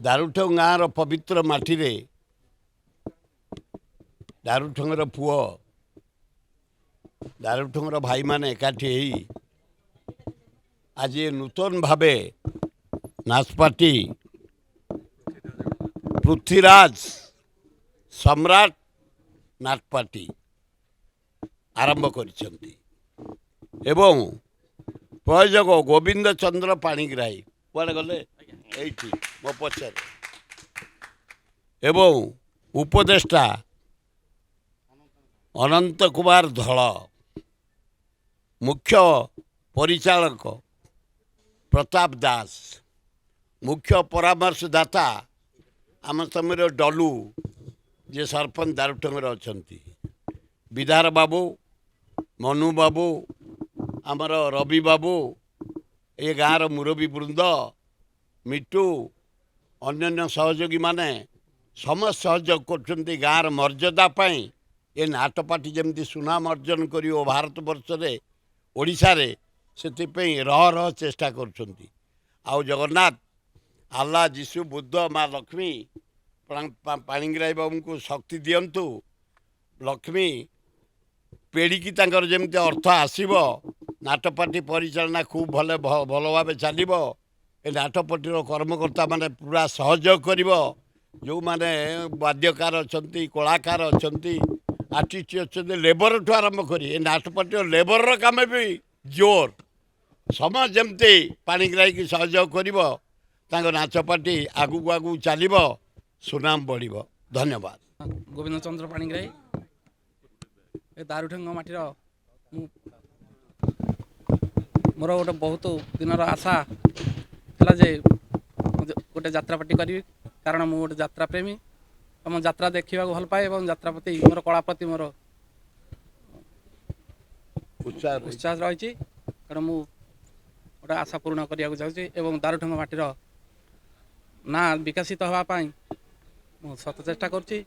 ଦାରୁଠଙ୍ଗ ଗାଁର ପବିତ୍ର ମାଟିରେ ଦାରୁଠଙ୍ଗର ପୁଅ ଦାରୁଠଙ୍ଗର ଭାଇମାନେ ଏକାଠି ହେଇ ଆଜି ନୂତନ ଭାବେ ନାସପାଟି ପୃଥ୍ୱୀରାଜ ସମ୍ରାଟ ନାଟପାଟି ଆରମ୍ଭ କରିଛନ୍ତି ଏବଂ ପ୍ରୟୋଜକ ଗୋବିନ୍ଦ ଚନ୍ଦ୍ର ପାଣିଗ୍ରାହୀ କୁଆଡ଼େ ଗଲେ ଏଇଠି ମୋ ପଛରେ ଏବଂ ଉପଦେଷ୍ଟା ଅନନ୍ତ କୁମାର ଧଳ ମୁଖ୍ୟ ପରିଚାଳକ ପ୍ରତାପ ଦାସ ମୁଖ୍ୟ ପରାମର୍ଶଦାତା ଆମ ସମୟରେ ଡଲୁ ଯେ ସରପଞ୍ଚ ଦାରୁଠଙ୍ଗରେ ଅଛନ୍ତି ବିଧାର ବାବୁ ମନୁ ବାବୁ ଆମର ରବି ବାବୁ ଏ ଗାଁର ମୁରବୀ ବୃନ୍ଦ ମିଟୁ ଅନ୍ୟାନ୍ୟ ସହଯୋଗୀମାନେ ସମସ୍ତ ସହଯୋଗ କରୁଛନ୍ତି ଗାଁର ମର୍ଯ୍ୟାଦା ପାଇଁ ଏ ନାଟପାଟି ଯେମିତି ସୁନାମ ଅର୍ଜନ କରିବ ଭାରତବର୍ଷରେ ଓଡ଼ିଶାରେ ସେଥିପାଇଁ ରହ ଚେଷ୍ଟା କରୁଛନ୍ତି। ଆଉ ଜଗନ୍ନାଥ ଆଲ୍ଲାହ ଯୀଶୁ ବୁଦ୍ଧ ମା ଲକ୍ଷ୍ମୀ ପାଣିଗ୍ରାହୀ ବାବୁଙ୍କୁ ଶକ୍ତି ଦିଅନ୍ତୁ। ଲକ୍ଷ୍ମୀ ପେଡ଼ିକି ତାଙ୍କର ଯେମିତି ଅର୍ଥ ଆସିବ ନାଟପାଟି ପରିଚାଳନା ଖୁବ୍ ଭଲ ଭାବେ ଚାଲିବ। ଏ ନାଟପାଟିର କର୍ମକର୍ତ୍ତାମାନେ ପୁରା ସହଯୋଗ କରିବ। ଯେଉଁମାନେ ବାଦ୍ୟକାର ଅଛନ୍ତି କଳାକାର ଅଛନ୍ତି ଆର୍ଟିଷ୍ଟ ଅଛନ୍ତି ଲେବରଠୁ ଆରମ୍ଭ କରି ଏ ନାଟପାଟିର ଲେବରର କାମ ବି ଜୋର ସମସ୍ତେ ଯେମିତି ପାଣିଗ୍ରାହୀକି ସହଯୋଗ କରିବ ତାଙ୍କ ନାଚପାଟି ଆଗକୁ ଚାଲିବ ସୁନାମ ବଢ଼ିବ। ଧନ୍ୟବାଦ। ଗୋବିନ୍ଦ ଚନ୍ଦ୍ର ପାଣିଗ୍ରାହୀ ଏ ଦାରୁଠଙ୍ଗ ମାଟିର ମୋର ଗୋଟେ ବହୁତ ଦିନର ଆଶା ଥିଲା ଯେ ଗୋଟେ ଯାତ୍ରାପାଟି କରିବି, କାରଣ ମୁଁ ଗୋଟେ ଯାତ୍ରା ପ୍ରେମୀ ଏବଂ ଯାତ୍ରା ଦେଖିବାକୁ ଭଲ ପାଏ ଏବଂ ଯାତ୍ରା ପ୍ରତି ମୋର କଳା ପ୍ରତି ମୋର ଉତ୍ସାହ ରହିଛି। କାରଣ ମୁଁ ଗୋଟେ ଆଶା ପୂରଣ କରିବାକୁ ଚାହୁଁଛି ଏବଂ ଦାରୁଠଙ୍ଗ ମାଟିର ନାଁ ବିକଶିତ ହେବା ପାଇଁ ମୁଁ ସତ ଚେଷ୍ଟା କରୁଛି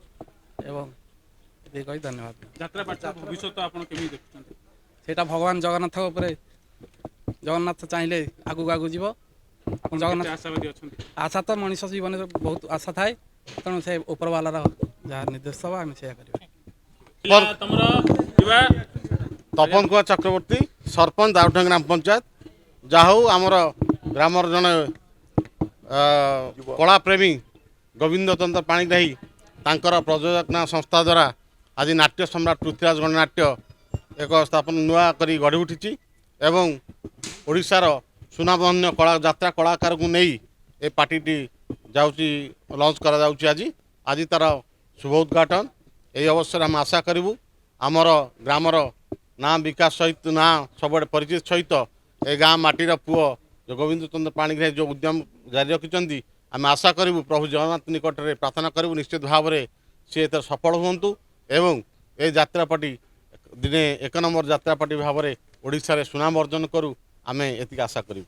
ଏବଂ ଏତିକି କହି ଧନ୍ୟବାଦ। ଯାତ୍ରାପାଟିର ଭବିଷ୍ୟତ ଆପଣ କେମିତି ଦେଖୁଛନ୍ତି? ସେଇଟା ଭଗବାନ ଜଗନ୍ନାଥଙ୍କ ଉପରେ, ଜଗନ୍ନାଥ ଚାହିଁଲେ ଆଗକୁ ଯିବ। ଜଗନ୍ନାଥ ଆଶାବାଦୀ ଅଛନ୍ତି? ଆଶା ତ ମଣିଷ ଜୀବନରେ ବହୁତ ଆଶା ଥାଏ, ତେଣୁ ସେ ଉପରବାଲାର ଯାହା ନିର୍ଦ୍ଦେଶ ହେବ ଆମେ ସେଇଆ କରିବା। ତମର ତପନ କୁମାର ଚକ୍ରବର୍ତ୍ତୀ ସରପଞ୍ଚ ଦାରୁଠଙ୍ଗ ଗ୍ରାମ ପଞ୍ଚାୟତ। ଯାହା ହଉ ଆମର ଗ୍ରାମର ଜଣେ କଳାପ୍ରେମୀ ଗୋବିନ୍ଦ ଚନ୍ଦ୍ର ପାଣିଗ୍ରାହୀ ତାଙ୍କର ପ୍ରଯୋଜନା ସଂସ୍ଥା ଦ୍ୱାରା ଆଜି ନାଟ୍ୟ ସମ୍ରାଟ ପୃଥ୍ୱୀରାଜ ଗଣନାଟ୍ୟ ଏକ ସ୍ଥାପନ ନୂଆ କରି ଗଢ଼ି ଉଠିଛି ଏବଂ ଓଡ଼ିଶାର ସୁନାମଧନ୍ୟ ଯାତ୍ରା କଳାକାରଙ୍କୁ ନେଇ ଏ ପାର୍ଟିଟି ଯାଉଛି ଲଞ୍ଚ କରାଯାଉଛି। ଆଜି ତା'ର ଶୁଭ ଉଦ୍ଘାଟନ। ଏହି ଅବସରରେ ଆମେ ଆଶା କରିବୁ ଆମର ଗ୍ରାମର ନାଁ ବିକାଶ ସହିତ ନାଁ ସବୁଆଡ଼େ ପରିଚିତ ସହିତ ଏ ଗାଁ ମାଟିର ପୁଅ ଗୋବିନ୍ଦ ଚନ୍ଦ୍ର ପାଣିଗ୍ରାହୀ ଯେଉଁ ଉଦ୍ୟମ ଜାରି ରଖିଛନ୍ତି ଆମେ ଆଶା କରିବୁ ପ୍ରଭୁ ଜଗନ୍ନାଥ ନିକଟରେ ପ୍ରାର୍ଥନା କରିବୁ ନିଶ୍ଚିତ ଭାବରେ ସେ ଏଥିରେ ସଫଳ ହୁଅନ୍ତୁ ଏବଂ ଏ ଯାତ୍ରାପାଟି ଦିନେ ଏକ ନମ୍ବର ଯାତ୍ରାପାଟି ଭାବରେ ଓଡ଼ିଶାରେ ସୁନାମ ଅର୍ଜନ କରୁ ଆମେ ଏତିକି ଆଶା କରିବୁ।